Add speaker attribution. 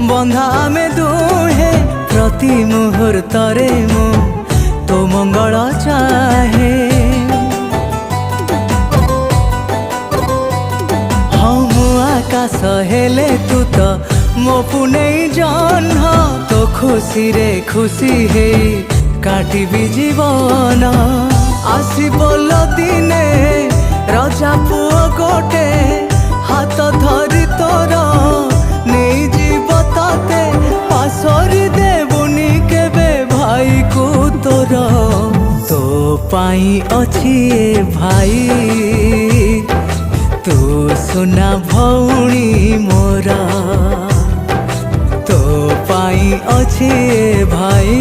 Speaker 1: बंधा आमे दुहे प्रति मुहूर्तरे मु तो मंगल चाहे। हाँ मु आकाश हेले तू तो मो पुने जन्ह तो खुशी रे खुशी हे काटिबी जीवन। आसी बोल दिने रजा पुओ गोटे हाथ धरी तोर नहीं जीव ताते पासरी देबुनी केबे भाई को तोर। तो पाई अछि ए भाई तू सुना भौणी मोरा। तो पाई अछि ए भाई